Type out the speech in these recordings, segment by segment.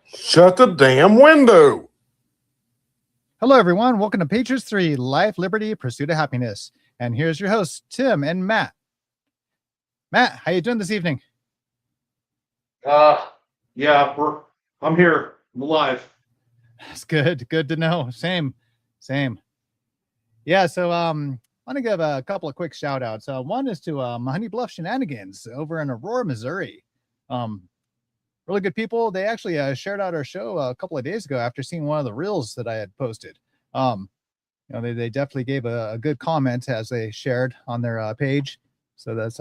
Shut the damn window. Hello, everyone. Welcome to Patriots 3, Life, Liberty, Pursuit of Happiness. And here's your hosts, Tim and Matt. Matt, how you doing this evening? Yeah, I'm here. I'm alive. That's good. Good to know. Same. Yeah, so I want to give a couple of quick shout outs. One is to Honey Bluff Shenanigans over in Aurora, Missouri. Really good people. They actually shared out our show a couple of days ago after seeing one of the reels that I had posted. They definitely gave a good comment as they shared on their page. So that's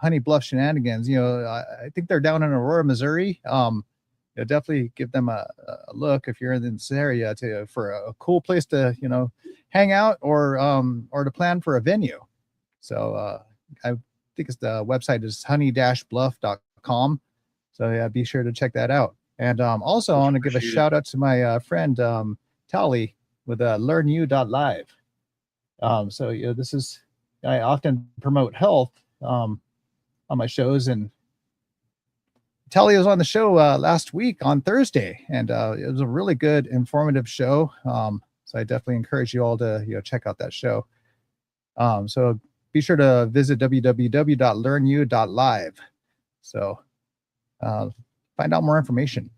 Honey Bluff Shenanigans. I think they're down in Aurora, Missouri. Definitely give them a look if you're in this area for a cool place to hang out or to plan for a venue. So I think the website is honey-bluff.com. So yeah, be sure to check that out. And also I want to give a shout out to my friend Tally with learnu.live. So this is, I often promote health on my shows, and Tally was on the show last week on Thursday, and it was a really good, informative show. So I definitely encourage you all to check out that show. So be sure to visit www.learnu.live. So find out more information.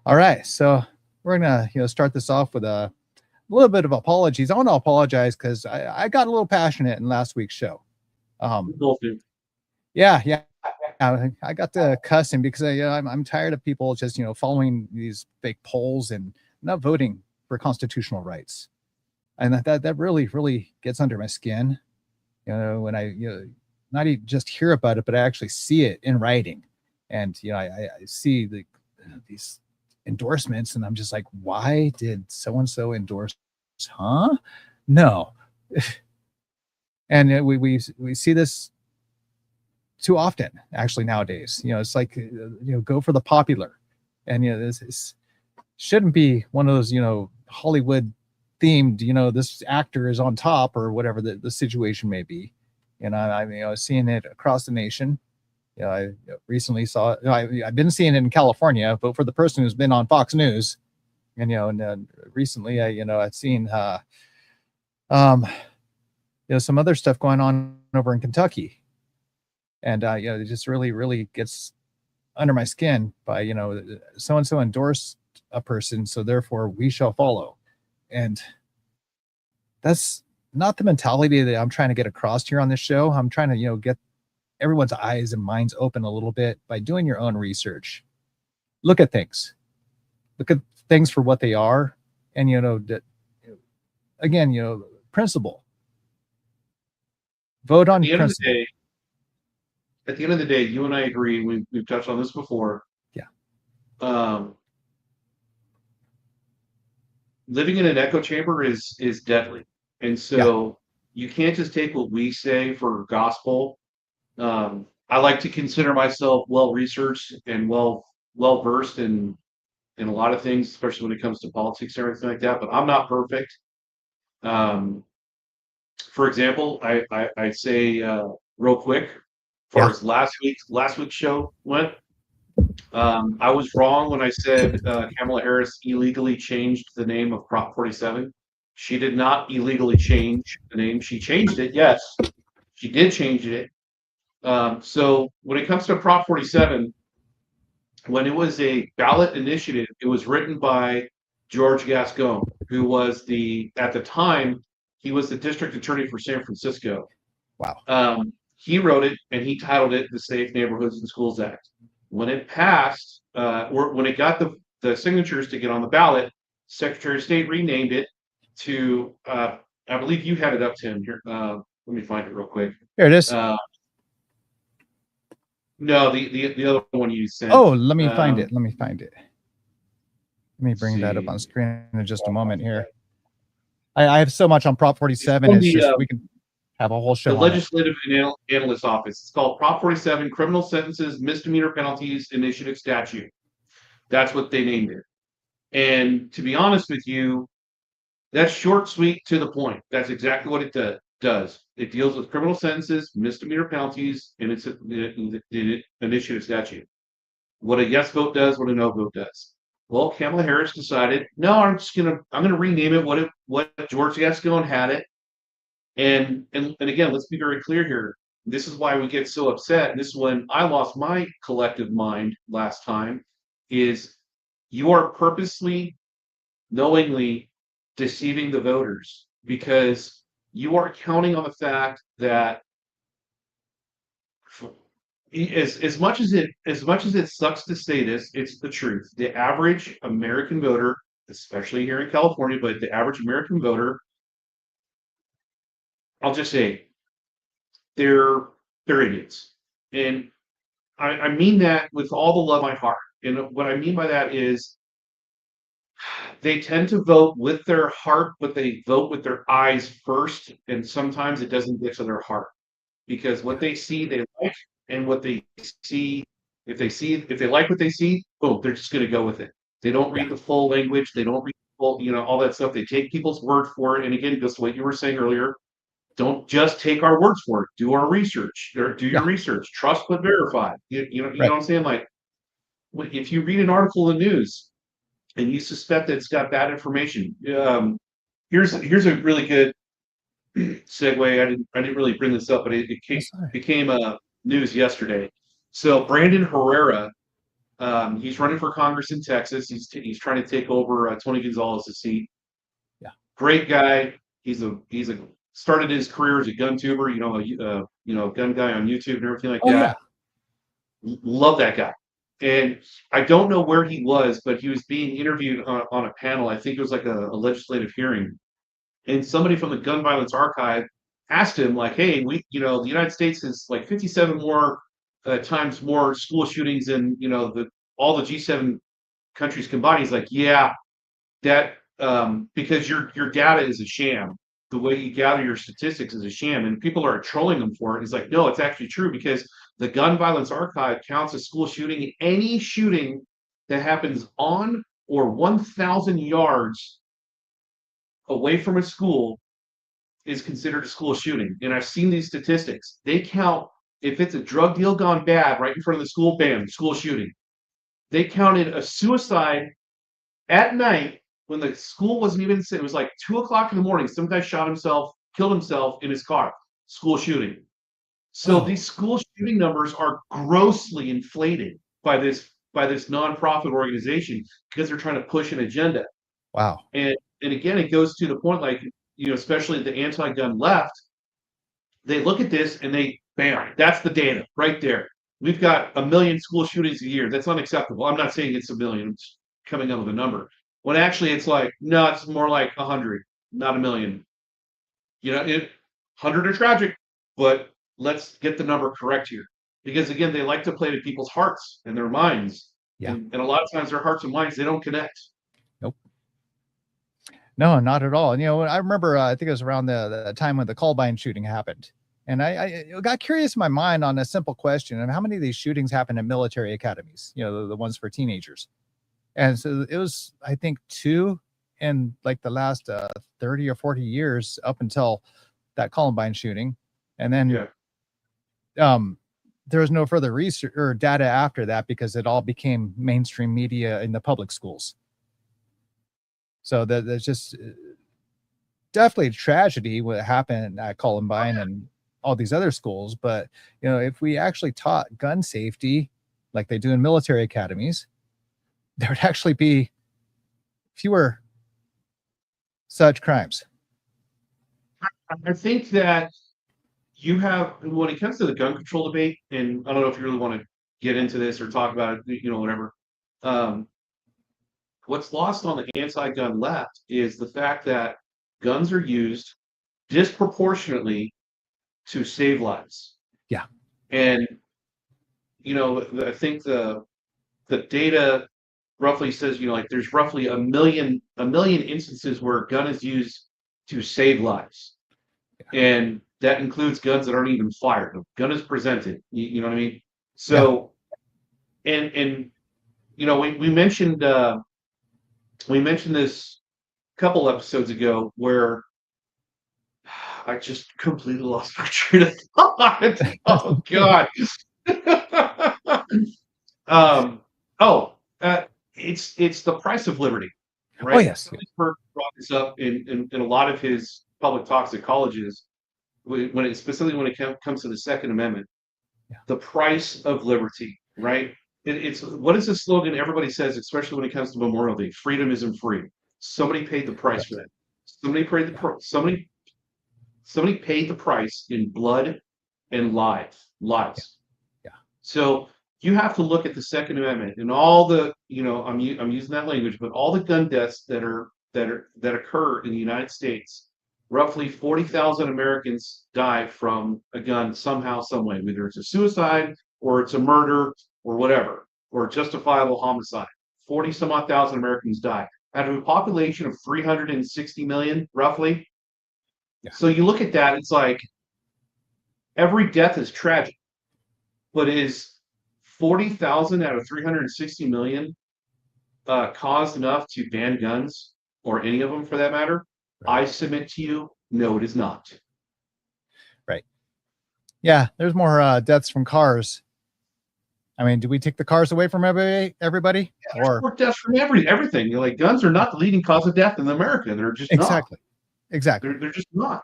All right, so we're gonna start this off with a little bit of apologies. I want to apologize because I got a little passionate in last week's show. Yeah. I got to cussing because I'm tired of people just following these fake polls and not voting for constitutional rights, and that really gets under my skin. When I not even just hear about it, but I actually see it in writing, and I see these endorsements, and I'm just like, why did so and so endorse? Huh? No. And we see this too often, actually, nowadays. It's like go for the popular, and this shouldn't be one of those Hollywood themed this actor is on top or whatever the situation may be. Seeing it across the nation. I recently saw it. I've been seeing it in California, but for the person who's been on Fox News, and recently I've seen some other stuff going on over in Kentucky, and it just really gets under my skin by so and so endorsed a person, so therefore we shall follow, and that's not the mentality that I'm trying to get across here on this show. I'm trying to get everyone's eyes and minds open a little bit by doing your own research. Look at things for what they are, and that again, principle. Vote on principle. At the end of the day, you and I agree. We've touched on this before. Yeah. Living in an echo chamber is deadly, and so you can't just take what we say for gospel. I like to consider myself well researched and well versed in a lot of things, especially when it comes to politics and everything like that. But I'm not perfect. For example, I say real quick, as far as last week's show went, I was wrong when I said Kamala Harris illegally changed the name of Prop 47. She did not illegally change the name. She changed it, yes. She did change it. So when it comes to Prop 47, when it was a ballot initiative, it was written by George Gascon, who was at the time, he was the district attorney for San Francisco. Wow. He wrote it, and he titled it the Safe Neighborhoods and Schools Act. When it passed, or when it got the signatures to get on the ballot, Secretary of State renamed it to, I believe you had it up, Tim. Here, let me find it real quick. Here it is. No, the other one you sent. Oh, let me find it. Let me bring that up on screen in just a moment here. I have so much on Prop 47. It's just we can have a whole show. The Legislative Analyst Office. It's called Prop 47, Criminal Sentences, Misdemeanor Penalties Initiative Statute. That's what they named it. And to be honest with you, that's short, sweet, to the point. That's exactly what it does. It deals with criminal sentences, misdemeanor penalties, and it's the initiative statute. what a yes vote does, what a no vote does. Well, Kamala Harris decided, no, I'm gonna rename it what George Gascon had it. And again, let's be very clear here. This is why we get so upset. And this is when I lost my collective mind last time, is you are purposely, knowingly deceiving the voters, because you are counting on the fact that as much as it sucks to say this, it's the truth. The average American voter, especially here in California, but the average American voter, I'll just say, they're idiots. And I mean that with all the love in my heart. And what I mean by that is they tend to vote with their heart, but they vote with their eyes first. And sometimes it doesn't get to their heart, because what they see, they like, and what they see, if they like what they see, boom, they're just going to go with it. They don't read the full language. They don't read the full, all that stuff. They take people's word for it. And again, just what you were saying earlier, don't just take our words for it. Do our research, or do your research. Trust but verify. You know what I'm saying? Like, if you read an article in the news and you suspect that it's got bad information, here's a really good segue. I didn't really bring this up, but it became news yesterday. So Brandon Herrera, he's running for Congress in Texas. He's trying to take over Tony Gonzalez's seat. Yeah, great guy. He's a started his career as a gun tuber, a gun guy on YouTube and everything like that. Yeah. Love that guy. And I don't know where he was, but he was being interviewed on a panel. I think it was like a legislative hearing. And somebody from the Gun Violence Archive asked him, like, hey, the United States is like 57 more times more school shootings than, all the G7 countries combined. He's like, yeah, that because your data is a sham. The way you gather your statistics is a sham, and people are trolling them for it. He's like, no, it's actually true, because the Gun Violence Archive counts a school shooting. Any shooting that happens on or 1,000 yards away from a school is considered a school shooting. And I've seen these statistics. They count, if it's a drug deal gone bad right in front of the school, bam, school shooting. They counted a suicide at night when the school wasn't even, it was like 2:00 in the morning. Some guy killed himself in his car. School shooting. So these school shooting numbers are grossly inflated by this nonprofit organization, because they're trying to push an agenda. Wow. And again, it goes to the point, like, especially the anti-gun left, they look at this and bam, that's the data right there. We've got 1 million school shootings a year. That's unacceptable. I'm not saying it's 1 million. I'm just coming up with a number. When actually it's like, no, it's more like 100, not 1 million. 100 are tragic, but let's get the number correct here. Because again, they like to play to people's hearts and their minds. Yeah. And a lot of times their hearts and minds, they don't connect. Nope. No, not at all. And, I remember, I think it was around the time when the Columbine shooting happened. And I got curious in my mind on a simple question of how many of these shootings happen in military academies, the ones for teenagers. And so it was, I think, 2 in like the last 30 or 40 years up until that Columbine shooting. And then there was no further research or data after that, because it all became mainstream media in the public schools. So there's just definitely a tragedy what happened at Columbine and all these other schools. But, if we actually taught gun safety like they do in military academies, there would actually be fewer such crimes. I think that you have, when it comes to the gun control debate, and I don't know if you really want to get into this or talk about it, whatever. What's lost on the anti-gun left is the fact that guns are used disproportionately to save lives. Yeah. And, I think the data roughly says, like, there's roughly a million instances where a gun is used to save lives. Yeah. And that includes guns that aren't even fired. The gun is presented. You know what I mean? So, and we mentioned this a couple episodes ago, where I just completely lost my train of thought. Oh God. Oh, it's the price of liberty, right? Oh, yes. Somebody brought this up in a lot of his public talks at colleges, specifically when it comes to the Second Amendment. Yeah. The price of liberty, right? It's what is the slogan everybody says, especially when it comes to Memorial Day? Freedom isn't free. Somebody paid the price for that. Somebody paid somebody paid the price in blood and lives. Yeah. So you have to look at the Second Amendment and all the, I'm using that language, but all the gun deaths that occur in the United States. Roughly 40,000 Americans die from a gun somehow, some way, whether it's a suicide or it's a murder or whatever, or justifiable homicide. 40 some odd thousand Americans die out of a population of 360 million, roughly. Yeah. So you look at that, it's like every death is tragic, but is 40,000 out of 360 million caused enough to ban guns, or any of them for that matter? Right. I submit to you, no, it is not. Right. Yeah, there's more deaths from cars. I mean, do we take the cars away from everybody? Yeah, there's more deaths from everything. Like, guns are not the leading cause of death in America. They're just exactly. not. Exactly. They're just not.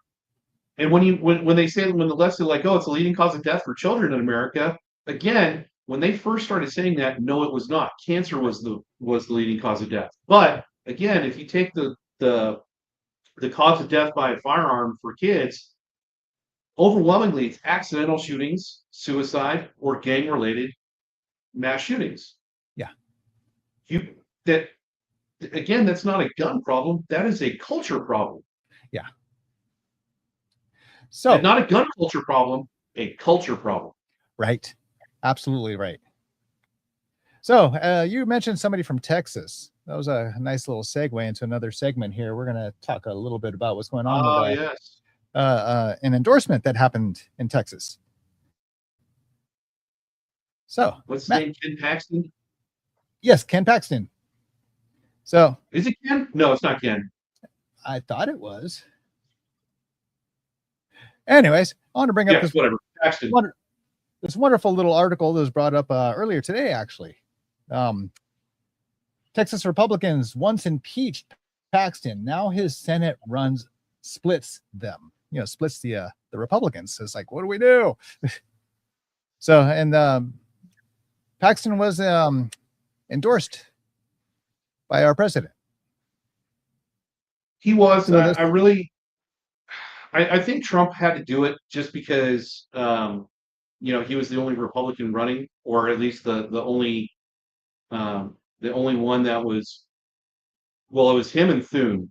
And when they say, when the left are like, oh, it's the leading cause of death for children in America, again, when they first started saying that, no, it was not. Cancer was the leading cause of death. But again, if you take the cause of death by a firearm for kids, overwhelmingly it's accidental shootings, suicide, or gang-related mass shootings. Yeah. Again, that's not a gun problem. That is a culture problem. Yeah. So, and not a gun culture problem, a culture problem. Right. Absolutely right. So you mentioned somebody from Texas. That was a nice little segue into another segment here. We're going to talk a little bit about what's going on with yes. An endorsement that happened in Texas. So what's his name? Ken Paxton? Yes, Ken Paxton. So is it Ken? No, it's not Ken. I thought it was. Anyways, I want to bring up this Paxton. This wonderful little article that was brought up earlier today, actually. Texas Republicans once impeached Paxton. Now his Senate runs splits them. Splits the Republicans. It's like, what do we do? So, and Paxton was endorsed by our president. He was. So I think Trump had to do it just because he was the only Republican running, or at least the only one that was. Well, it was him and Thune.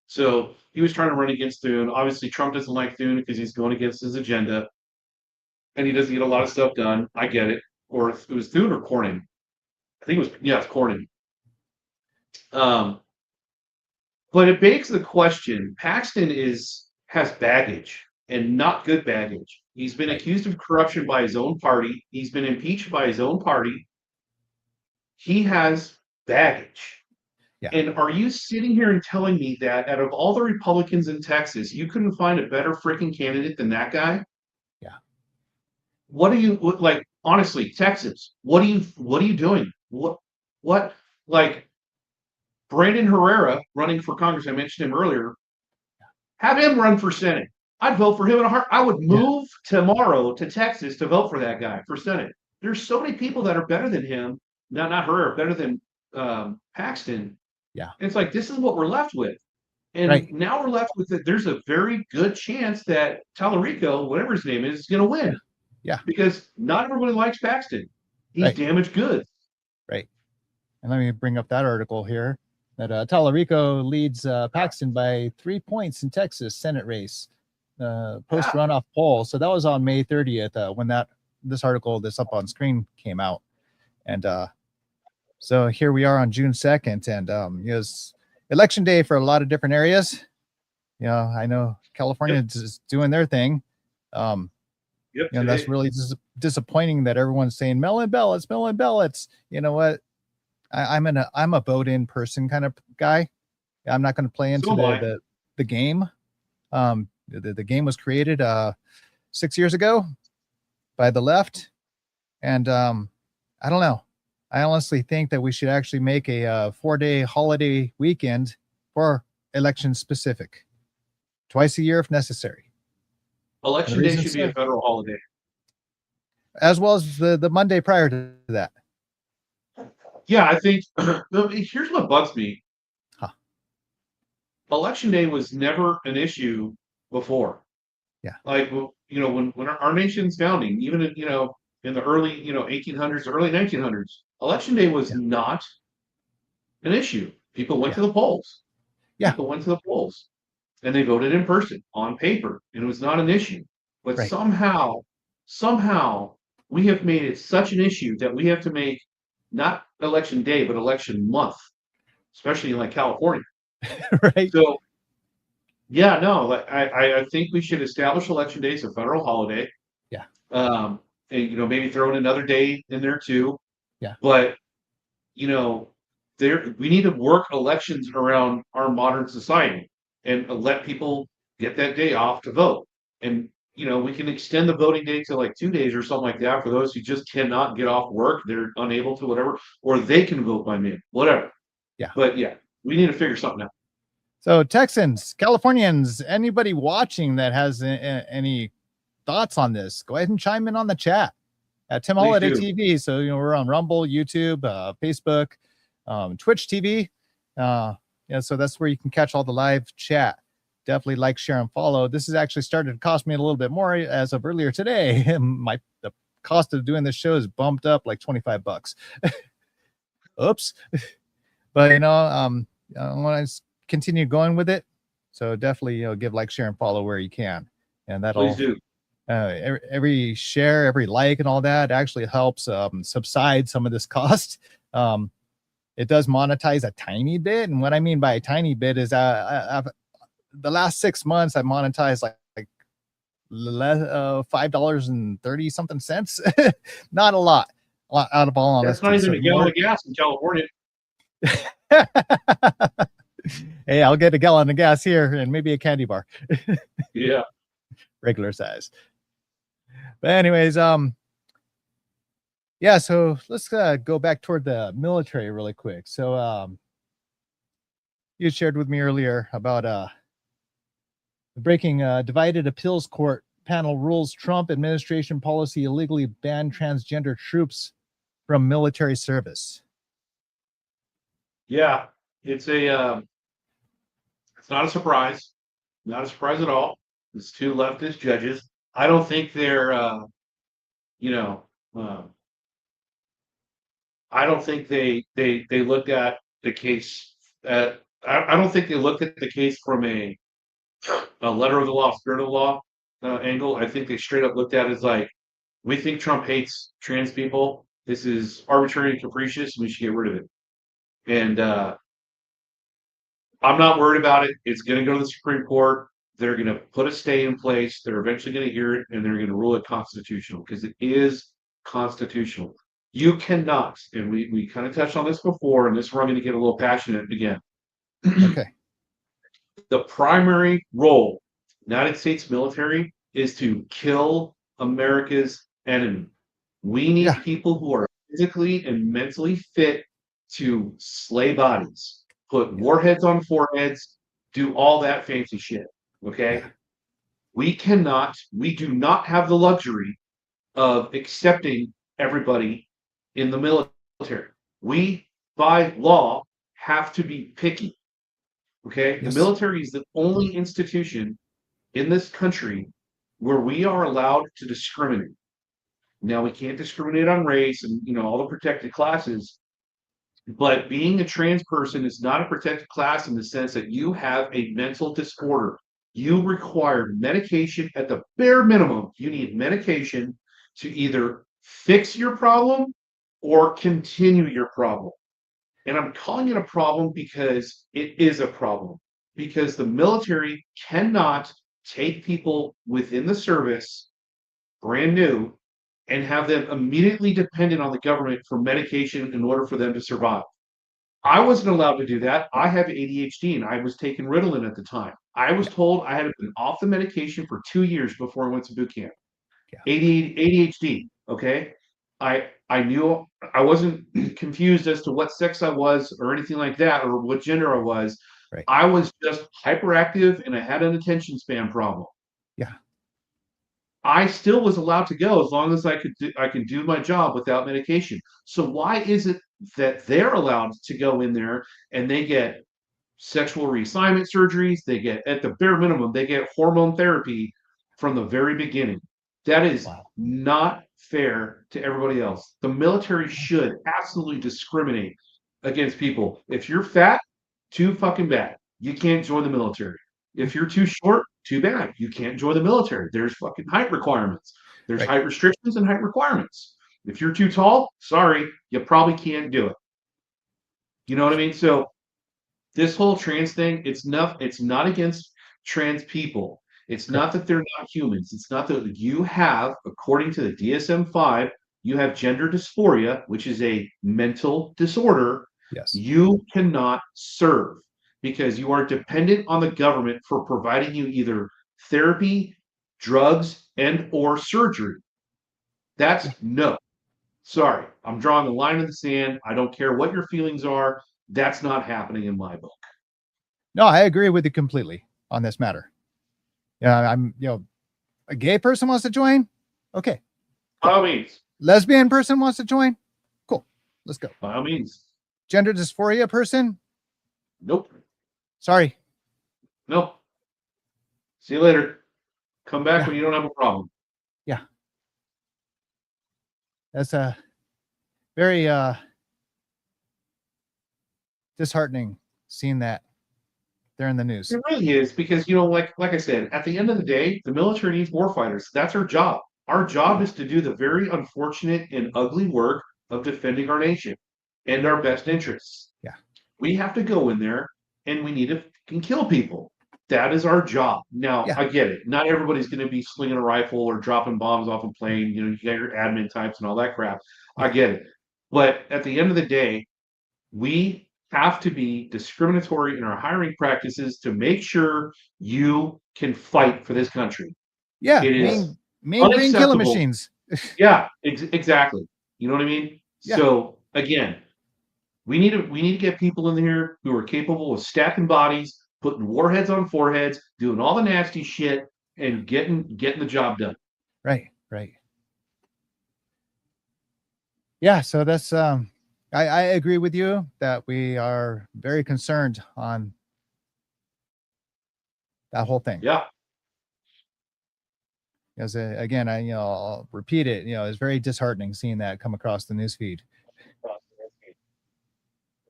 So he was trying to run against Thune. Obviously, Trump doesn't like Thune because he's going against his agenda, and he doesn't get a lot of stuff done. I get it. Or it was Thune or Cornyn. I think it was, it's Cornyn. But it begs the question: Paxton has baggage, and not good baggage. He's been accused of corruption by his own party. He's been impeached by his own party. He has baggage. Yeah. And are you sitting here and telling me that out of all the Republicans in Texas, you couldn't find a better freaking candidate than that guy? Yeah. What do you like? Honestly, Texas, what are you doing? What like Brandon Herrera running for Congress? I mentioned him earlier. Have him run for Senate. I'd vote for him in a heart. I would move tomorrow to Texas to vote for that guy for Senate. There's so many people that are better than him. Not Herrera, better than Paxton. Yeah. And it's like, this is what we're left with. And now we're left with it. There's a very good chance that Tallarico, whatever his name is going to win. Yeah. Because not everybody likes Paxton. He's damaged goods. Right. And let me bring up that article here that Tallarico leads Paxton by 3 points in Texas Senate race post runoff poll. So that was on May 30th when this article that's up on screen came out. And so here we are on June 2nd, and it was election day for a lot of different areas. I know California is doing their thing. That's really disappointing that everyone's saying mail-in ballots. You know what? I'm a vote-in person kind of guy. I'm not going to play into the game. The game was created 6 years ago by the left, and I don't know. I honestly think that we should actually make a 4-day holiday weekend for election specific, twice a year if necessary. Election day should be a federal holiday, as well as the Monday prior to that. Yeah, I think here's what bugs me. Huh. Election day was never an issue before. Yeah. Like, when our nation's founding, even in the early 1800s, early 1900s, election day was not an issue. People went to the polls. Yeah. People went to the polls, and they voted in person on paper, and it was not an issue. But somehow we have made it such an issue that we have to make not election day, but election month, especially in like California. Right. So, yeah, no, I think we should establish election day as a federal holiday. Yeah. And, maybe throw in another day in there too. Yeah. But, we need to work elections around our modern society and let people get that day off to vote. And, we can extend the voting day to like 2 days or something like that for those who just cannot get off work. They're unable to, whatever, or they can vote by mail, whatever. Yeah. But yeah, we need to figure something out. So Texans, Californians, anybody watching that has any thoughts on this, go ahead and chime in on the chat at Tim Holliday TV. So, we're on Rumble, YouTube, Facebook, Twitch TV. So that's where you can catch all the live chat. Definitely like, share, and follow. This has actually started to cost me a little bit more as of earlier today. The cost of doing this show is bumped up like $25. Oops. But I want to continue going with it. So definitely, give, like, share, and follow where you can. And that'll Please do. Every share, every like, and all that actually helps subside some of this cost. It does monetize a tiny bit. And what I mean by a tiny bit is the last 6 months I monetized like $5.30 something cents. Not a lot out of all honesty. That's not even a gallon of gas in California. Hey, I'll get a gallon of gas here and maybe a candy bar. Yeah. Regular size. But anyways, so let's go back toward the military really quick. So you shared with me earlier about breaking divided appeals court panel rules Trump administration policy illegally banned transgender troops from military service. Yeah, it's not a surprise. Not a surprise at all. It's two leftist judges. I don't think they're, I don't think they looked at the case. I don't think they looked at the case from a letter of the law, spirit of the law angle. I think they straight up looked at it as like, we think Trump hates trans people. This is arbitrary and capricious. And we should get rid of it. And I'm not worried about it. It's going to go to the Supreme Court. They're going to put a stay in place. They're eventually going to hear it, and they're going to rule it constitutional because it is constitutional. You cannot, and we kind of touched on this before, and this is where I'm going to get a little passionate again. Okay. The primary role of the United States military is to kill America's enemy. We need people who are physically and mentally fit to slay bodies, put warheads on foreheads, do all that fancy shit. Okay. We do not have the luxury of accepting everybody in the military. We, by law, have to be picky. Okay. The military is the only institution in this country where we are allowed to discriminate. Now, we can't discriminate on race and, all the protected classes. But being a trans person is not a protected class in the sense that you have a mental disorder. You require medication at the bare minimum. You need medication to either fix your problem or continue your problem. And I'm calling it a problem because it is a problem. Because the military cannot take people within the service, brand new, and have them immediately dependent on the government for medication in order for them to survive. I wasn't allowed to do that. I have ADHD and I was taking Ritalin at the time. I was told I had been off the medication for 2 years before I went to boot camp. ADHD, okay? I knew I wasn't confused as to what sex I was or anything like that or what gender I was. Right. I was just hyperactive and I had an attention span problem. Yeah. I still was allowed to go as long as I can do my job without medication. So why is it that they're allowed to go in there and they get sexual reassignment surgeries, they get at the bare minimum, they get hormone therapy from the very beginning? That is Wow. not fair to everybody else. The military should absolutely discriminate against people. If you're fat, too fucking bad. You can't join the military. If you're too short, too bad. You can't join the military. There's fucking height requirements. There's Right. height restrictions and height requirements. If you're too tall, sorry, you probably can't do it. You know what I mean? So this whole trans thing, it's not against trans people. It's not that they're not humans. It's not that you have, according to the DSM-5, you have gender dysphoria, which is a mental disorder. Yes. You cannot serve because you are dependent on the government for providing you either therapy, drugs, and or surgery. That's no. Sorry, I'm drawing a line in the sand. I don't care what your feelings are. That's not happening in my book. No, I agree with you completely on this matter. Yeah, I'm, a gay person wants to join. Okay. By all means. Lesbian person wants to join. Cool. Let's go. By all means. Gender dysphoria person. Nope. Sorry. Nope. See you later. Come back Yeah. when you don't have a problem. Yeah. That's a very disheartening seeing that there in the news. It really is because like I said, at the end of the day, the military needs war fighters. That's our job. Our job is to do the very unfortunate and ugly work of defending our nation and our best interests. Yeah. We have to go in there and we need to fucking kill people. That is our job. Now, Yeah. I get it. Not everybody's going to be slinging a rifle or dropping bombs off a plane. You got your admin types and all that crap. I get it. But at the end of the day, we have to be discriminatory in our hiring practices to make sure you can fight for this country. Yeah. It is main green killing unacceptable. machines. Yeah, exactly. You know what I mean? Yeah. So again, we need to get people in here who are capable of stacking bodies, putting warheads on foreheads, doing all the nasty shit, and getting the job done. Right. Yeah. So that's I agree with you that we are very concerned on that whole thing. Yeah. Because again, I'll repeat it. It's very disheartening seeing that come across the newsfeed.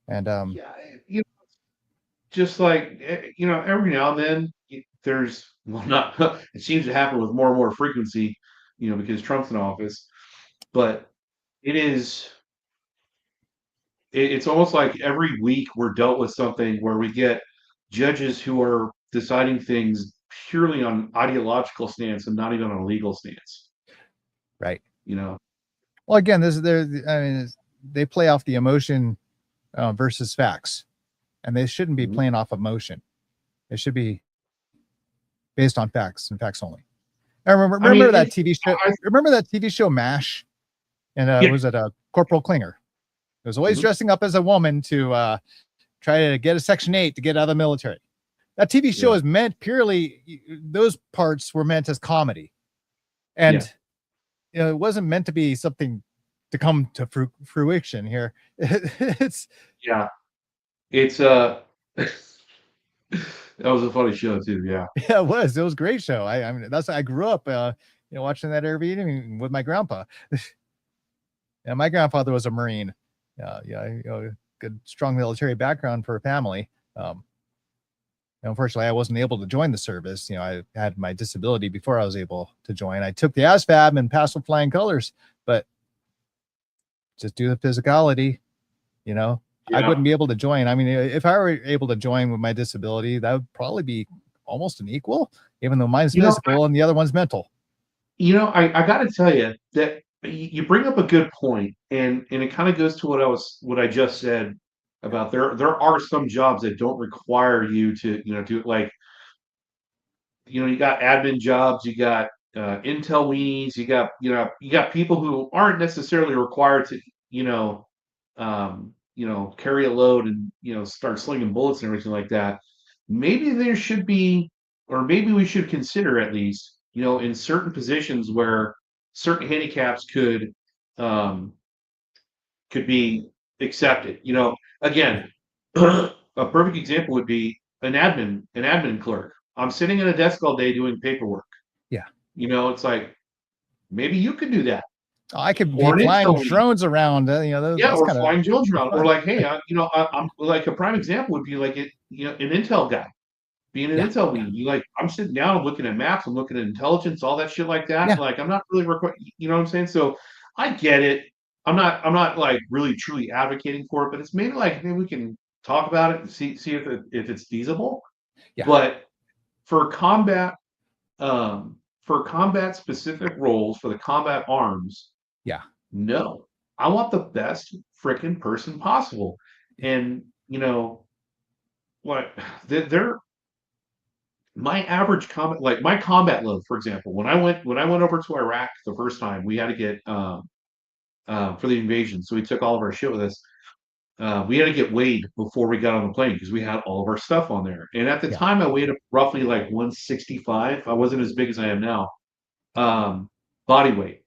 And Yeah, just like every now and then there's not. It seems to happen with more and more frequency, because Trump's in office. But it's almost like every week we're dealt with something where we get judges who are deciding things purely on ideological stance and not even on a legal stance. Right. Well, again, they play off the emotion versus facts, and they shouldn't be playing off emotion. It should be based on facts and facts only. I remember that TV show. Remember that TV show MASH, and was it Corporal Klinger? It was always dressing up as a woman to try to get a Section 8 to get out of the military. That TV show is meant purely, those parts were meant as comedy. And, it wasn't meant to be something to come to fruition here. It's that was a funny show too. Yeah. Yeah, it was a great show. I mean, I grew up, watching that every evening with my grandpa. And my grandfather was a Marine. Good, strong military background for a family. Unfortunately, I wasn't able to join the service. I had my disability before I was able to join. I took the ASVAB and passed with flying colors, but just due to physicality, I wouldn't be able to join. I mean, if I were able to join with my disability, that would probably be almost an equal, even though mine's physical and the other one's mental. I got to tell you that you bring up a good point, and it kind of goes to what I just said about there are some jobs that don't require you to do, like, you got admin jobs, you got intel weenies. You got people who aren't necessarily required to carry a load and start slinging bullets and everything like that. Maybe there should be, or maybe we should consider at least, in certain positions where certain handicaps could be accepted. Again, a perfect example would be an admin clerk. I'm sitting at a desk all day doing paperwork. Yeah. It's like maybe you could do that. Oh, I could be flying drones around. Or flying drones around. Or like, hey, I'm like a prime example would be like an intel guy. Being an intel lead, I'm sitting down, I'm looking at maps, I'm looking at intelligence, all that shit like that. Yeah. Like, I'm not really you know what I'm saying? So I get it. I'm not like really truly advocating for it, but it's maybe we can talk about it and see if it's feasible. Yeah. But for combat specific roles, for the combat arms, no. I want the best freaking person possible. And my average combat, like my combat load, for example, when I went over to Iraq the first time, we had to get for the invasion, so we took all of our shit with us. We had to get weighed before we got on the plane because we had all of our stuff on there. And at the time, I weighed roughly like 165. I wasn't as big as I am now. Body weight.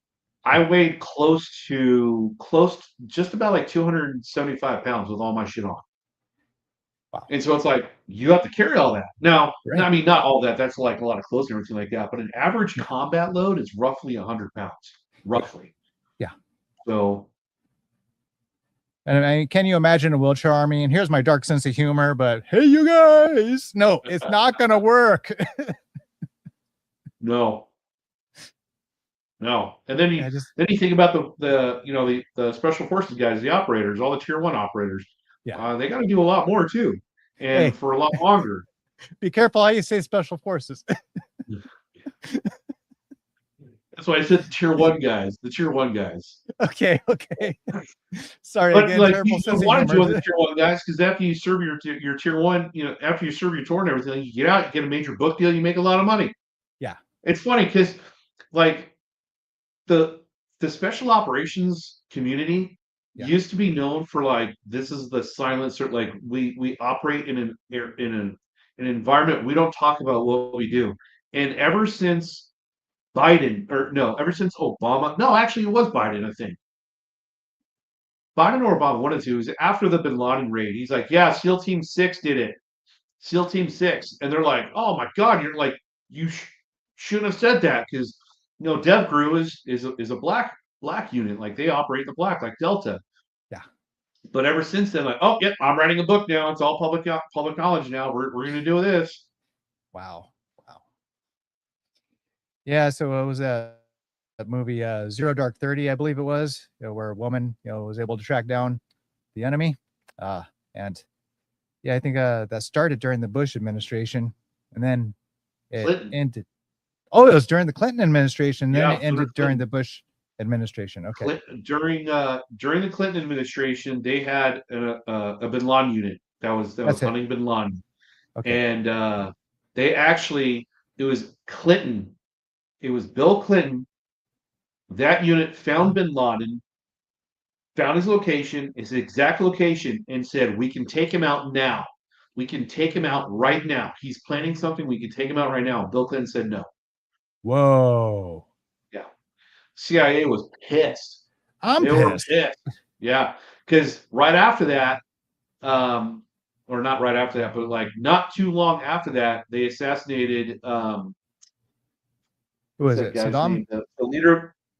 I weighed close to just about like 275 pounds with all my shit on. Wow. And so it's like, you have to carry all that. Now, I mean, not all that. That's like a lot of clothes and everything like that. But an average combat load is roughly 100 pounds. Roughly. Yeah. So. And I mean, can you imagine a wheelchair army? And here's my dark sense of humor, but hey, you guys, no, it's not going to work. No. And then you think about the special forces guys, the operators, all the tier 1 operators. Yeah. They got to do a lot more too, and for a lot longer. Be careful how you say special forces. That's why I said the tier 1 guys. The tier 1 guys. Okay. Sorry, but again, like terrible you want to join the tier 1 guys because after you serve your tier 1, after you serve your tour and everything, you get out, you get a major book deal, you make a lot of money. Yeah. It's funny because like the special operations community used to be known for like, this is the silencer, like we operate in an environment, we don't talk about what we do. And ever since ever since Obama, no, actually it was Biden, I think. Biden or Obama, one of the two, is after the Bin Laden raid. He's like, yeah, SEAL Team 6 did it. SEAL Team 6. And they're like, oh my God, you're like, you shouldn't have said that because DevGru is a black unit, like they operate the black, like Delta. Yeah. But ever since then, like, oh yep, I'm writing a book now. It's all public knowledge now. We're gonna do this. Wow. Yeah, so it was that movie Zero Dark 30, I believe it was, where a woman was able to track down the enemy. And yeah, I think that started during the Bush administration, and then it ended. Oh, it was during the Clinton administration. Then it ended during the Bush administration. Okay. During the Clinton administration, they had a Bin Laden unit that was hunting Bin Laden. Okay. And it was Clinton. It was Bill Clinton. That unit found Bin Laden, found his location, his exact location, and said, "We can take him out now. We can take him out right now. He's planning something. We can take him out right now." Bill Clinton said no. Whoa. Yeah. CIA was pissed. They were pissed. Yeah. Because right after that, or not right after that, but like not too long after that, they assassinated who was it? Saddam?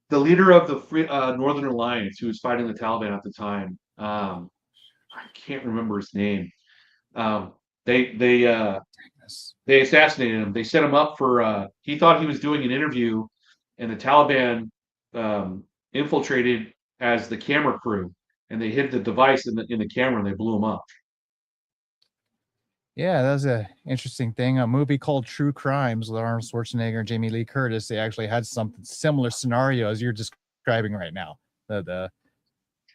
The leader of the Free Northern Alliance, who was fighting the Taliban at the time. I can't remember his name. They assassinated him. They set him up for. He thought he was doing an interview, and the Taliban infiltrated as the camera crew, and they hid the device in the camera, and they blew him up. Yeah, that was an interesting thing. A movie called True Crimes with Arnold Schwarzenegger and Jamie Lee Curtis. They actually had something similar scenario as you're describing right now. The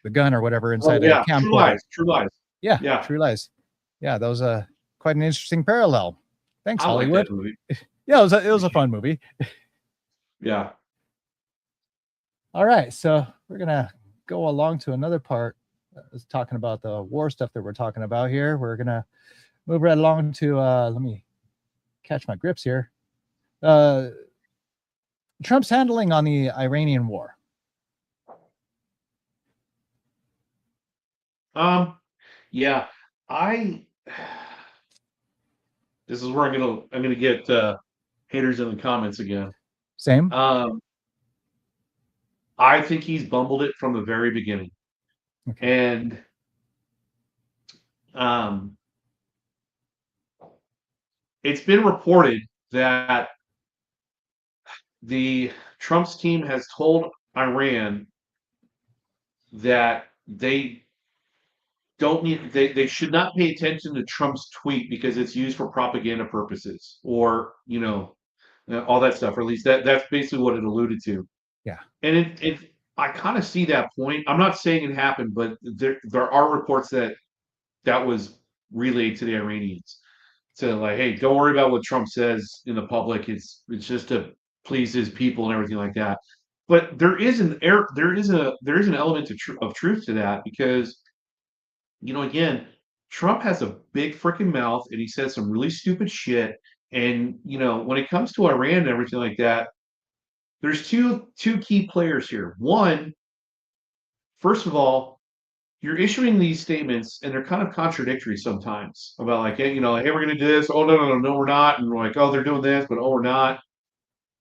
gun or whatever inside the camcorder. True Lies. Yeah, True Lies. Yeah, that was quite an interesting parallel. Thanks, Hollywood. Like that movie. Yeah, it was a fun movie. Yeah. All right, so we're gonna go along to another part. Talking about the war stuff that we're talking about here. We're gonna move right along to let me catch my grips here. Trump's handling on the Iranian war. Yeah, this is where I'm gonna get haters in the comments again. Same. I think he's bumbled it from the very beginning. Okay. And it's been reported that the Trump's team has told Iran that they should not pay attention to Trump's tweet because it's used for propaganda purposes, or all that stuff, or at least that's basically what it alluded to. Yeah. And I kind of see that point. I'm not saying it happened, but there are reports that was relayed to the Iranians. So like, hey, don't worry about what Trump says in the public. It's just to please his people and everything like that. But there is an element of truth to that, because again, Trump has a big freaking mouth and he says some really stupid shit. And when it comes to Iran and everything like that, there's two key players here. One, first of all, you're issuing these statements and they're kind of contradictory sometimes about like, hey, hey, we're going to do this. Oh, no, we're not. And we're like, oh, they're doing this, but oh, we're not.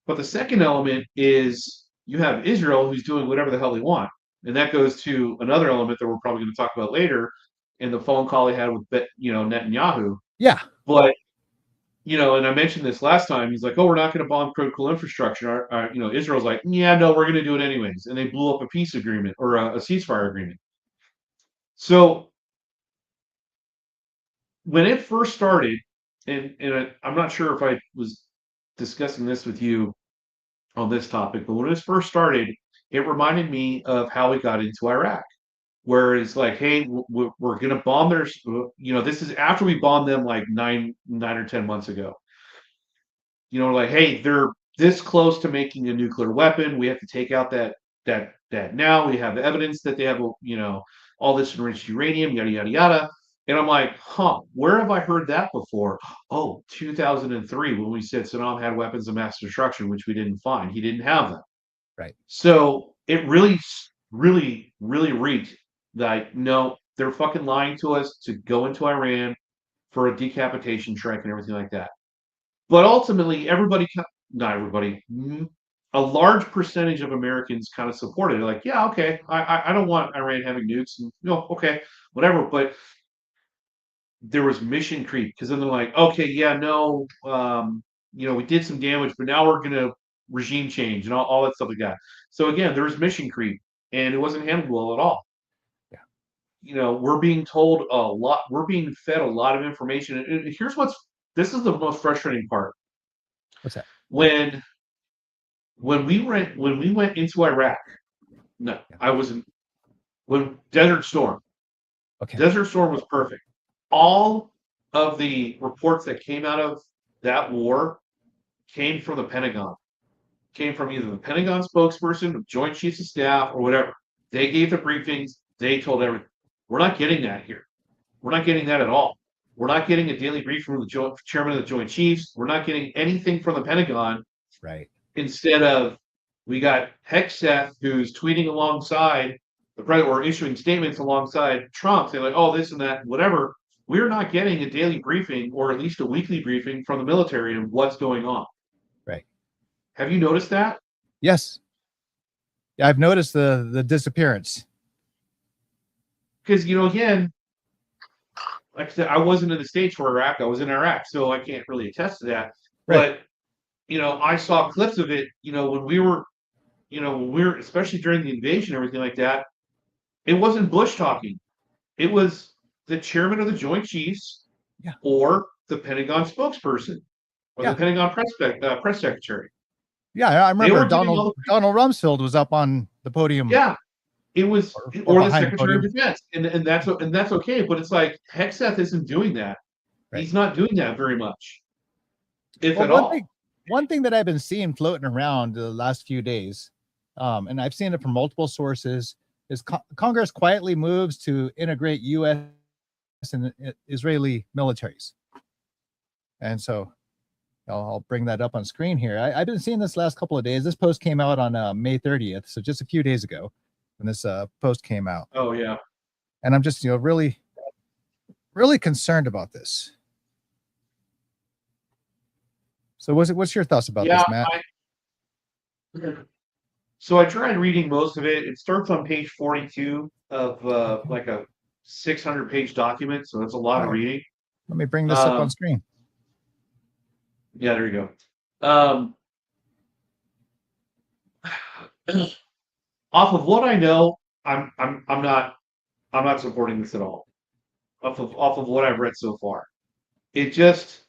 But the second element is you have Israel, who's doing whatever the hell they want. And that goes to another element that we're probably going to talk about later in the phone call he had with, Netanyahu. Yeah. But, and I mentioned this last time, he's like, oh, we're not going to bomb critical infrastructure. Israel's like, yeah, no, we're going to do it anyways. And they blew up a peace agreement, or a ceasefire agreement. So when it first started, and I'm not sure if I was discussing this with you on this topic, but when it first started, it reminded me of how we got into Iraq, where it's like, hey, we're going to bomb their, this is after we bombed them like 9 or 10 months ago. Like, hey, they're this close to making a nuclear weapon. We have to take out that now. We have the evidence that they have, all this enriched uranium, yada, yada, yada. And I'm like, where have I heard that before? Oh, 2003, when we said Saddam had weapons of mass destruction, which we didn't find. He didn't have them. Right. So it really, really, really reeked that, no, they're fucking lying to us to go into Iran for a decapitation strike and everything like that. But ultimately, not everybody, a large percentage of Americans kind of supported it. Like, yeah, okay, I don't want Iran having nukes. And, okay, whatever. But there was mission creep, because then they're like, okay, yeah, no, we did some damage, but now we're going to regime change and all that stuff like that. So again, there was mission creep, and it wasn't handled well at all. Yeah. We're being told a lot. We're being fed a lot of information. And this is the most frustrating part. What's that? When we went into Iraq, no, I wasn't. When Desert Storm, Desert Storm was perfect. All of the reports that came out of that war came from the Pentagon. Came from either the Pentagon spokesperson, the Joint Chiefs of Staff, or whatever. They gave the briefings. They told everything. We're not getting that here. We're not getting that at all. We're not getting a daily brief from the chairman of the Joint Chiefs. We're not getting anything from the Pentagon. Right. Instead of, we got Hegseth, who's tweeting alongside the president, or issuing statements alongside Trump, saying like, oh, this and that, whatever. We're not getting a daily briefing, or at least a weekly briefing from the military of what's going on. Right. Have you noticed that? Yes. Yeah, I've noticed the disappearance. Because, again, like I said, I wasn't in the States for Iraq. I was in Iraq, so I can't really attest to that. Right. But, I saw clips of it, when we were, especially during the invasion and everything like that. It wasn't Bush talking. It was the chairman of the Joint Chiefs, or the Pentagon spokesperson, or the Pentagon press secretary. Yeah, I remember Donald Rumsfeld was up on the podium. Yeah, it was, or the Secretary of Defense, and that's okay. But it's like Hegseth isn't doing that. Right. He's not doing that very much, if at all. one thing that I've been seeing floating around the last few days, and I've seen it from multiple sources, is Congress quietly moves to integrate U.S. and Israeli militaries. And so I'll bring that up on screen here. I've been seeing this last couple of days. This post came out on May 30th, so just a few days ago when this post came out. Oh, yeah. And I'm just, really, really concerned about this. So what's your thoughts about this, Matt? So I tried reading most of it. It starts on page 42 of like a 600-page document, so that's a lot of reading. Let me bring this up on screen. Yeah, there you go. Off of what I know, I'm not supporting this at all. Off of what I've read so far, it just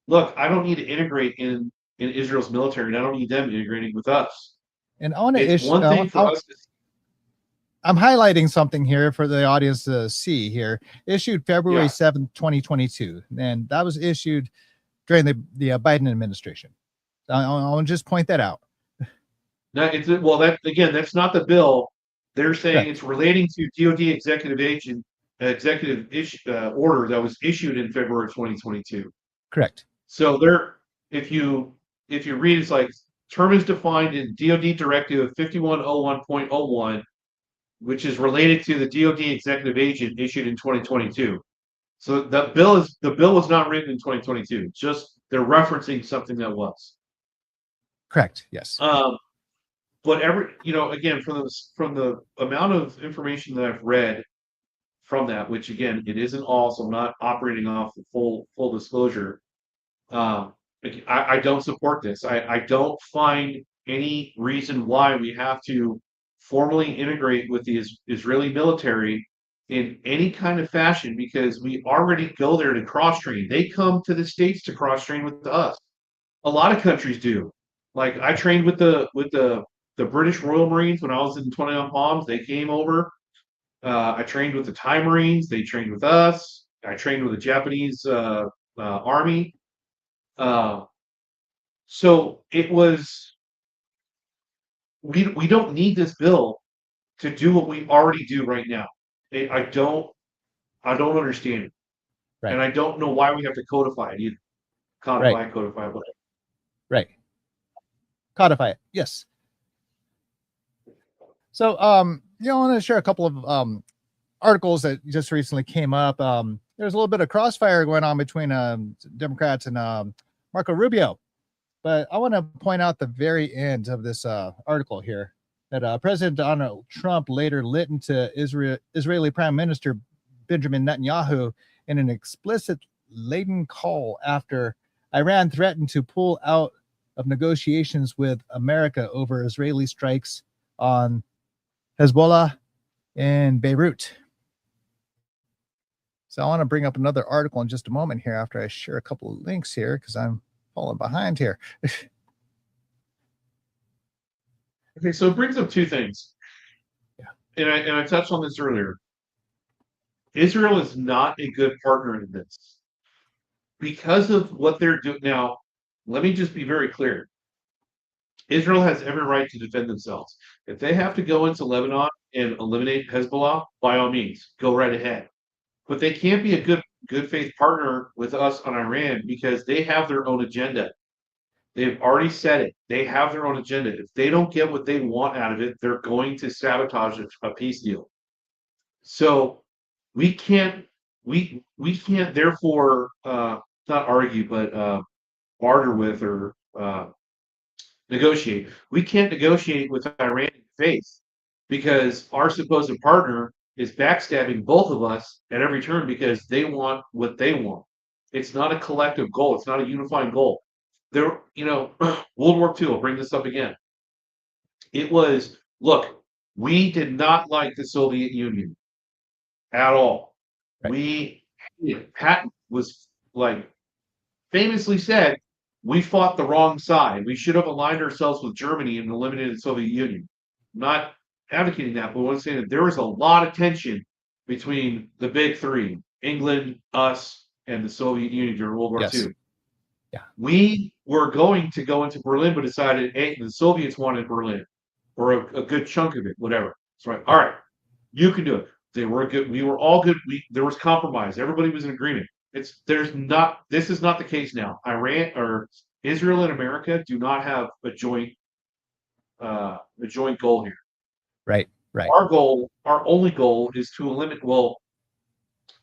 look. I don't need to integrate in Israel's military, and I don't need them integrating with us. And I want to It's one thing for us. I'm highlighting something here for the audience to see here. Issued February 7th, 2022, and that was issued during the Biden administration. I want to just point that out. That that's not the bill. They're saying it's relating to DoD executive order that was issued in February 2022. Correct. So if you read, it's like term is defined in DoD Directive 5101.01, which is related to the DoD executive agent issued in 2022. So the bill was not written in 2022. Just they're referencing something that was. Correct. Yes. But again, from the amount of information that I've read from that, which again, it isn't all, so I'm not operating off the full disclosure. I don't support this. I don't find any reason why we have to formally integrate with the Israeli military in any kind of fashion, because we already go there to cross train. They come to the States to cross train with us. A lot of countries do. Like I trained with the British Royal Marines when I was in 21 Palms. They came over. I trained with the Thai Marines. They trained with us. I trained with the Japanese Army. So it was. We don't need this bill to do what we already do right now. I don't understand it, and I don't know why we have to codify it either. Codify, whatever. Right. Codify it. Yes. So, I want to share a couple of articles that just recently came up. There's a little bit of crossfire going on between Democrats and Marco Rubio, but I want to point out the very end of this article here that President Donald Trump later lit into Israeli Prime Minister Benjamin Netanyahu in an explicit laden call after Iran threatened to pull out of negotiations with America over Israeli strikes on Hezbollah in Beirut. So I want to bring up another article in just a moment here after I share a couple of links here because I'm falling behind here. Okay, so it brings up two things. Yeah. And I touched on this earlier. Israel is not a good partner in this because of what they're doing. Now, let me just be very clear. Israel has every right to defend themselves. If they have to go into Lebanon and eliminate Hezbollah, by all means, go right ahead. But they can't be a good faith partner with us on Iran because they have their own agenda. They've already said it. They have their own agenda. If they don't get what they want out of it, they're going to sabotage a peace deal. So we can't therefore not argue, but barter with or negotiate. We can't negotiate with Iran in faith because our supposed partner is backstabbing both of us at every turn because they want what they want. It's not a collective goal. It's not a unifying goal. World War II, I'll bring this up again. It was, look, we did not like the Soviet Union at all. Right. Patton was like famously said, we fought the wrong side. We should have aligned ourselves with Germany and eliminated the Soviet Union. I'm not advocating that, but I'm saying that there was a lot of tension between the big three, England, us, and the Soviet Union during World War II. We were going to go into Berlin, but decided, hey, the Soviets wanted Berlin, or a good chunk of it, whatever. That's right. All right, you can do it. They were good. We were all good. There was compromise. Everybody was in agreement. This is not the case now. Iran or Israel and America do not have a joint goal here. Right. Our only goal is to eliminate. Well,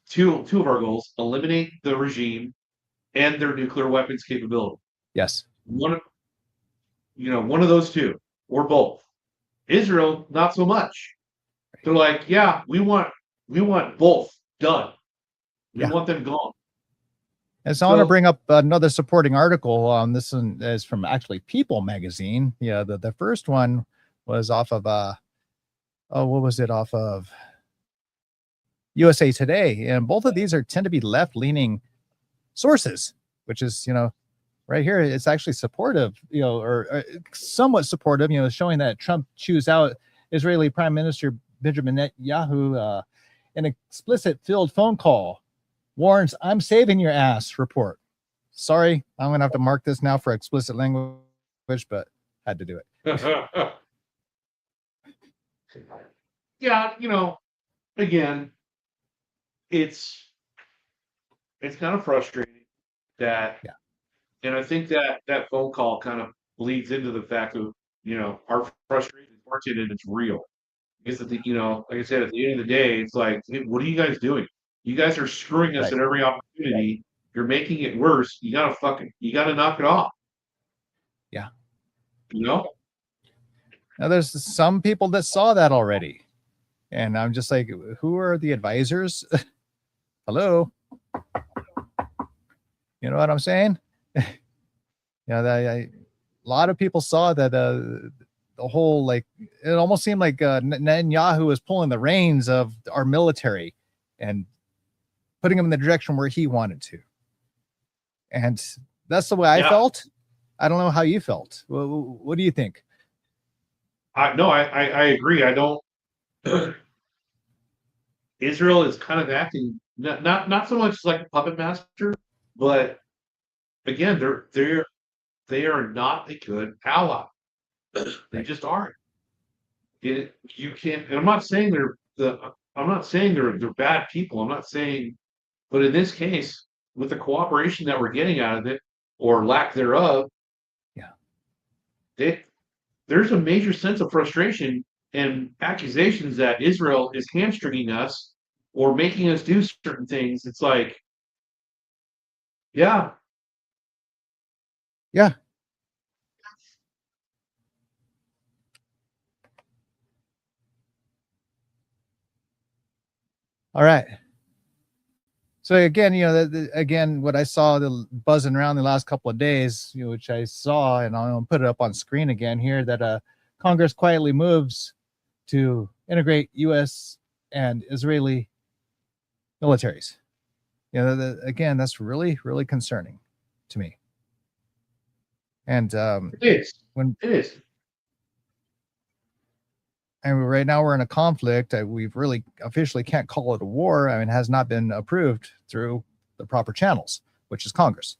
two of our goals: eliminate the regime and their nuclear weapons capability. Yes. One of those two, or both. Israel, not so much. They're like, yeah, we want both done. We want them gone. And so I want to bring up another supporting article. This one is from actually People magazine. Yeah, the first one was off of what was it, off of USA Today, and both of these tend to be left-leaning sources, which is, right here, it's actually supportive, or somewhat supportive, showing that Trump chews out Israeli Prime Minister Benjamin Netanyahu. An explicit field phone call warns, "I'm saving your ass," report. Sorry, I'm gonna have to mark this now for explicit language, but had to do it. Yeah, again, it's kind of frustrating that, and I think that phone call kind of bleeds into the fact of, our frustration is warranted and it's real. Because like I said, at the end of the day, it's like, hey, what are you guys doing? You guys are screwing us at every opportunity. You're making it worse. You gotta knock it off. Yeah. Now there's some people that saw that already. And I'm just like, who are the advisors? Hello. You know what I'm saying? A lot of people saw that the whole, like, it almost seemed like Netanyahu was pulling the reins of our military and putting them in the direction where he wanted to. And that's the way I felt. I don't know how you felt. What do you think? I agree. I don't. Israel is kind of acting not so much like a puppet master, but again, they are not a good ally. They just aren't. You can't. And I'm not saying they're bad people. I'm not saying, but in this case, with the cooperation that we're getting out of it, or lack thereof, there's a major sense of frustration and accusations that Israel is hamstringing us or making us do certain things. It's like, yeah. All right. So again, again, what I saw the buzzing around the last couple of days, which I saw, and I'll put it up on screen again here, that Congress quietly moves to integrate U.S. and Israeli militaries. Again, that's really, really concerning to me. And it is. And right now we're in a conflict. We've really officially can't call it a war. I mean, it has not been approved through the proper channels, which is Congress.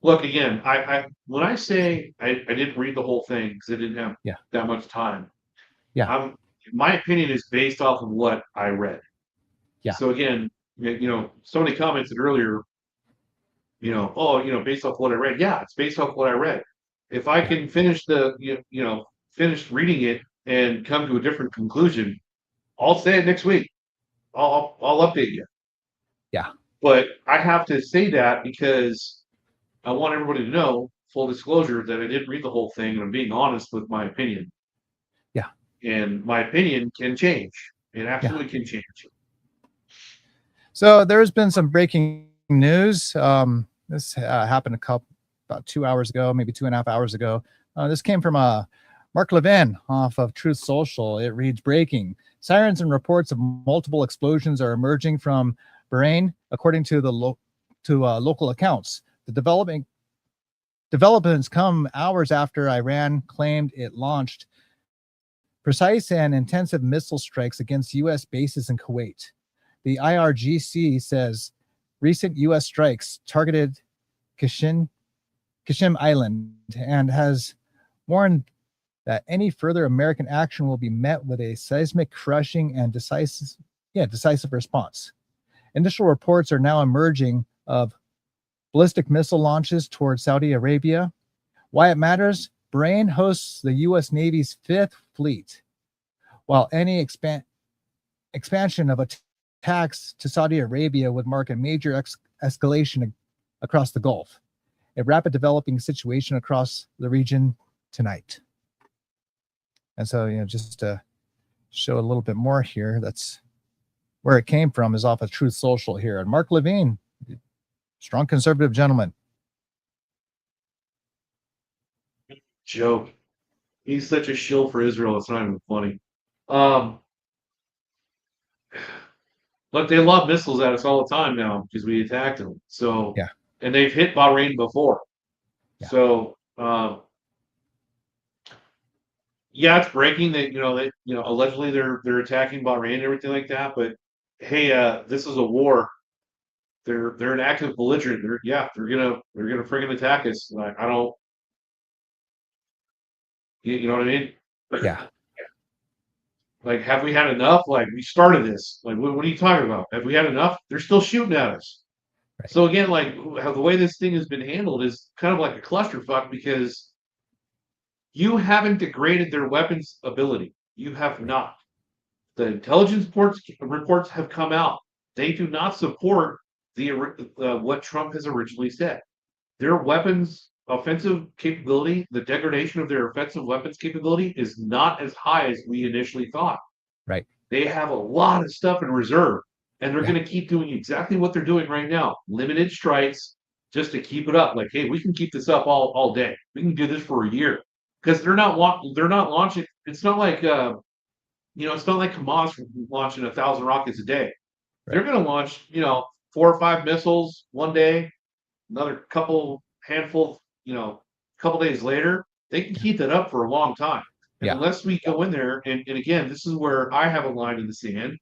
Look, again, I when I say I didn't read the whole thing because I didn't have that much time. My opinion is based off of what I read. So again, somebody commented earlier, based off what I read. Yeah, it's based off what I read. If I can finish finish reading it and come to a different conclusion, I'll say it next week. I'll update you. Yeah. But I have to say that because I want everybody to know, full disclosure, that I didn't read the whole thing and I'm being honest with my opinion. Yeah. And my opinion can change. It absolutely can change. So there's been some breaking news. This happened about 2 hours ago, maybe 2.5 hours ago. This came from Mark Levin off of Truth Social. It reads, breaking. Sirens and reports of multiple explosions are emerging from Bahrain, according to local accounts. The developments come hours after Iran claimed it launched precise and intensive missile strikes against U.S. bases in Kuwait. the IRGC says recent U.S. strikes targeted Kashim Island and has warned that any further American action will be met with a seismic, crushing, and decisive response. Initial reports are now emerging of ballistic missile launches towards Saudi Arabia. Why it matters? Bahrain hosts the U.S. Navy's 5th fleet, while any expansion of attacks to Saudi Arabia would mark a major escalation across the Gulf, a rapid developing situation across the region tonight. And so, just to show a little bit more here, that's where it came from, is off of Truth Social here. And Mark Levine, strong conservative gentleman. Joke. He's such a shill for Israel. It's not even funny. Look, they lob missiles at us all the time now because we attacked them. So, yeah. And they've hit Bahrain before. Yeah. So, yeah, it's breaking that, allegedly they're attacking Bahrain and everything like that. But hey, this is a war. They're an active belligerent. They're gonna friggin' attack us. Like, I don't, you know what I mean? Yeah. Like, have we had enough? Like, we started this. Like, what are you talking about? Have we had enough? They're still shooting at us. Right. So again, like, how the way this thing has been handled is kind of like a clusterfuck because you haven't degraded their weapons ability. You have not. The intelligence reports have come out. They do not support what Trump has originally said. Their weapons offensive capability, the degradation of their offensive weapons capability is not as high as we initially thought. Right. They have a lot of stuff in reserve, and they're going to keep doing exactly what they're doing right now. Limited strikes just to keep it up. Like, hey, we can keep this up all day. We can do this for a year. Because they're not launching. It's not like it's not like Hamas launching 1,000 rockets a day. Right. They're going to launch 4 or 5 missiles one day, another handful, couple days later. They can keep that up for a long time. And unless we go in there, and again, this is where I have a line in the sand.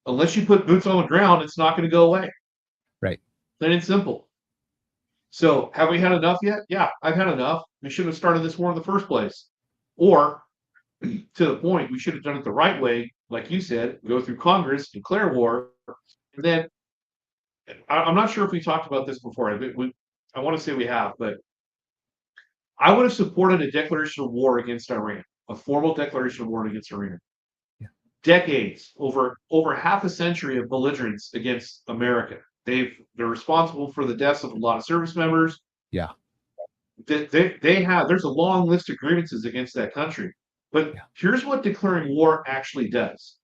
Unless you put boots on the ground, it's not going to go away. Right. Plain and simple. So have we had enough yet? Yeah, I've had enough. We should have started this war in the first place. Or, to the point, we should have done it the right way, like you said, go through Congress, declare war, and then, I'm not sure if we talked about this before. I want to say we have, but I would have supported a declaration of war against Iran, a formal declaration of war against Iran. Yeah. Decades, over half a century of belligerence against America. They're responsible for the deaths of a lot of service members. Yeah. There's a long list of grievances against that country. But here's what declaring war actually does.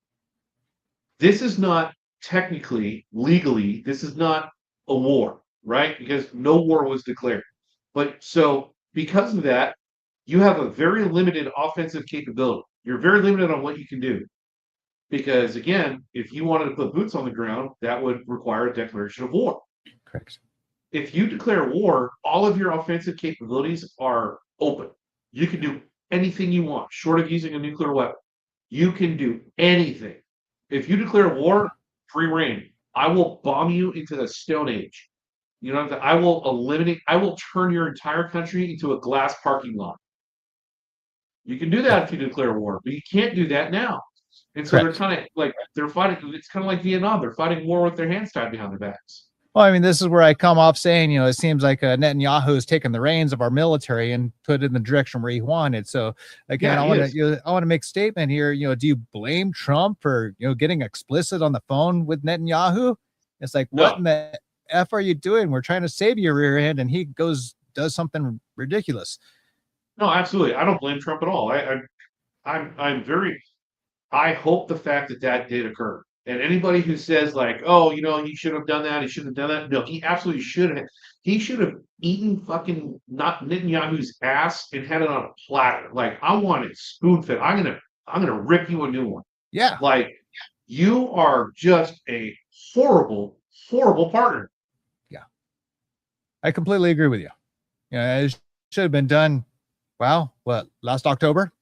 This is not technically, legally, this is not a war, right? Because no war was declared. But so because of that, you have a very limited offensive capability. You're very limited on what you can do. Because again, if you wanted to put boots on the ground, that would require a declaration of war. Correct. If you declare war, all of your offensive capabilities are open. You can do anything you want, short of using a nuclear weapon. You can do anything. If you declare war, free reign. I will bomb you into the Stone Age. I will turn your entire country into a glass parking lot. You can do that if you declare war, but you can't do that now. And so they're kind of like, they're fighting, it's kind of like Vietnam. They're fighting war with their hands tied behind their backs. Well, I mean, this is where I come off saying, it seems like Netanyahu has taken the reins of our military and put it in the direction where he wanted. So again, I want to make a statement here. Do you blame Trump for, getting explicit on the phone with Netanyahu? It's like, what in the F are you doing? We're trying to save your rear end, and he does something ridiculous. No, absolutely. I don't blame Trump at all. I hope the fact that did occur. And anybody who says like, oh, he should have done that, he shouldn't have done that. No, he absolutely should have. He should have eaten fucking not Netanyahu's ass and had it on a platter. Like, I want it spoon fed. I'm gonna rip you a new one. Yeah. Like, you are just a horrible, horrible partner. Yeah. I completely agree with you. It should have been done. Wow. What, last October?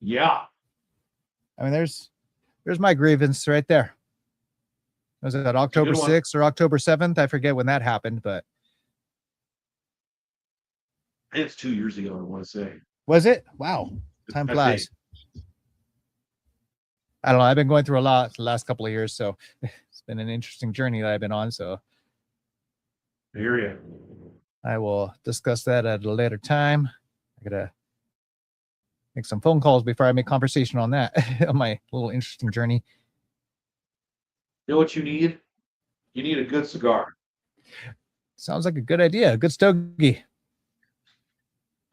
Yeah. I mean, there's my grievance right there. Was it October 6th or October 7th? I forget when that happened, but it's 2 years ago, I want to say. Was it? Wow. Time flies. I don't know. I've been going through a lot the last couple of years, so it's been an interesting journey that I've been on. So I hear you. I will discuss that at a later time. I gotta make some phone calls before I make conversation on that, on my little interesting journey. You know what you need? You need a good cigar. Sounds like a good idea. A good stogie.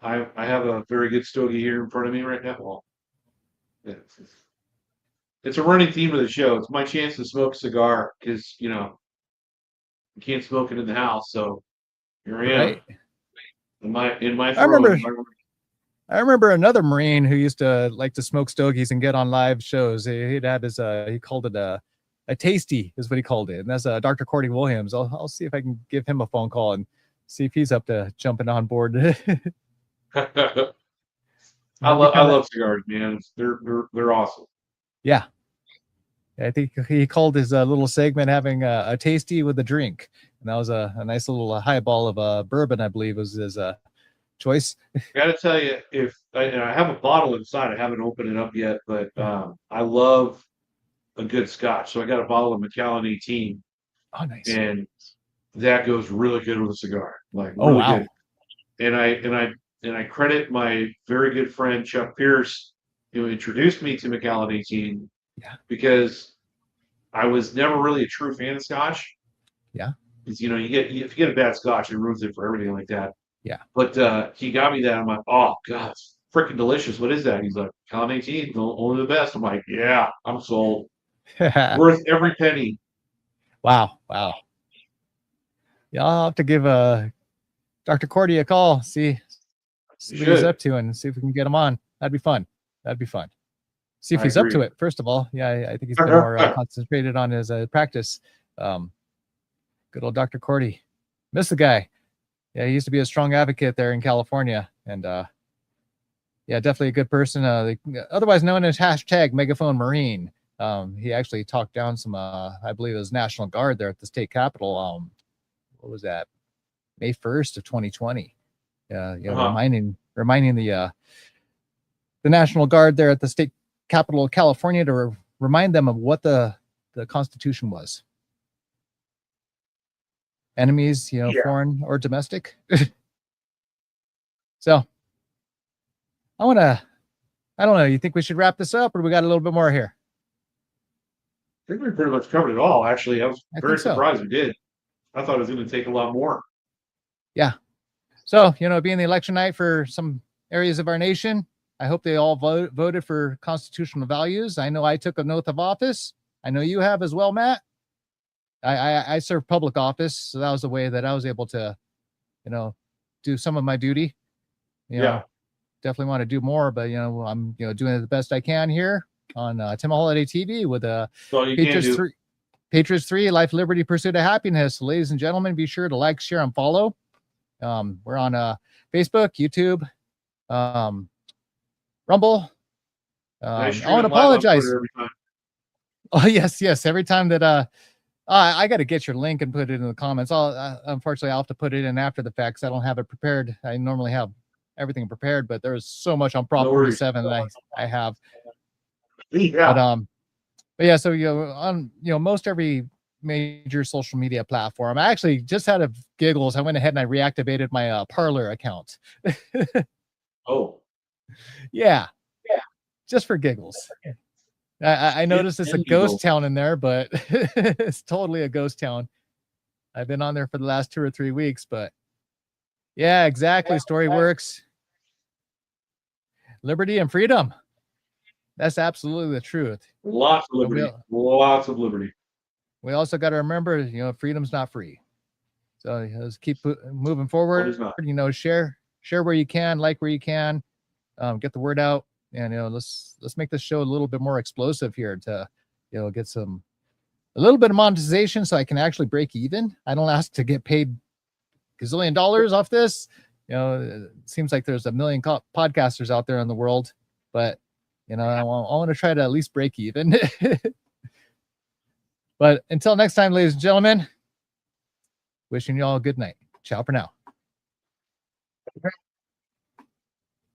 I have a very good stogie here in front of me right now. Well, it's a running theme of the show. It's my chance to smoke a cigar because, you can't smoke it in the house. So here I am. Right. In my I remember another Marine who used to like to smoke stogies and get on live shows. He'd have his he called it a tasty is what he called it. And that's Dr. Cordy Williams. I'll see if I can give him a phone call and see if he's up to jumping on board. I love cigars, man. They're awesome. Yeah. I think he called his little segment having a tasty with a drink. And that was a nice little highball of bourbon, I believe was his choice. I gotta tell you, if I have a bottle inside, I haven't opened it up yet, but I love a good scotch. So I got a bottle of Macallan 18. Oh, nice. And that goes really good with a cigar. Like really good. And I credit my very good friend Chuck Pierce, who introduced me to Macallan 18. Yeah. Because I was never really a true fan of scotch. Yeah. Because if you get a bad scotch, it ruins it for everything like that. Yeah. But he got me that. I'm like, oh god, it's freaking delicious. What is that? He's like, Macallan 18, only the best. I'm like, yeah, I'm sold. Worth every penny. Wow. Yeah, I'll have to give Dr. Cordy a call, see what he's up to, and see if we can get him on. That'd be fun. See if he's up to it, first of all. Yeah, I think he's been more concentrated on his practice. Good old Dr. Cordy. Miss the guy. Yeah, he used to be a strong advocate there in California. And yeah, definitely a good person. Otherwise known as #MegaPhoneMarine. He actually talked down some, I believe it was National Guard there at the state capitol. What was that? May 1st of 2020. Reminding the National Guard there at the state capital of California to remind them of what the Constitution was. Enemies, foreign or domestic. So I don't know. You think we should wrap this up, or we got a little bit more here? I think we pretty much covered it all. Actually, I was very surprised we did. I thought it was going to take a lot more. Yeah. So, being the election night for some areas of our nation, I hope they all voted for constitutional values. I know I took an oath of office. I know you have as well, Matt. I served public office, so that was the way that I was able to, do some of my duty. Definitely want to do more, but I'm doing the best I can here on Tim Holliday TV with Patriots 3, Life, Liberty, Pursuit of Happiness. So, ladies and gentlemen, be sure to like, share, and follow. We're on Facebook, YouTube, Rumble. I want to apologize. Oh yes. Every time that I got to get your link and put it in the comments. Unfortunately, I'll have to put it in after the fact because I don't have it prepared. I normally have everything prepared, but there's so much on Prop 47 that I have. Yeah. But yeah, so on most every major social media platform. I actually just out of giggles, I went ahead and I reactivated my Parler account. Oh. Yeah. Just for giggles. I noticed it's a ghost town in there, but it's totally a ghost town. I've been on there for the last 2 or 3 weeks, but yeah, exactly. Story works. Liberty and freedom. That's absolutely the truth. Lots of liberty. Lots of liberty. We also got to remember, freedom's not free. So let's keep moving forward. Share where you can, like where you can, get the word out, and let's make this show a little bit more explosive here to get a little bit of monetization so I can actually break even. I don't ask to get paid gazillion dollars off this. It seems like there's a million podcasters out there in the world, but You know, I want to try to at least break even. But until next time, ladies and gentlemen, wishing you all a good night. Ciao for now.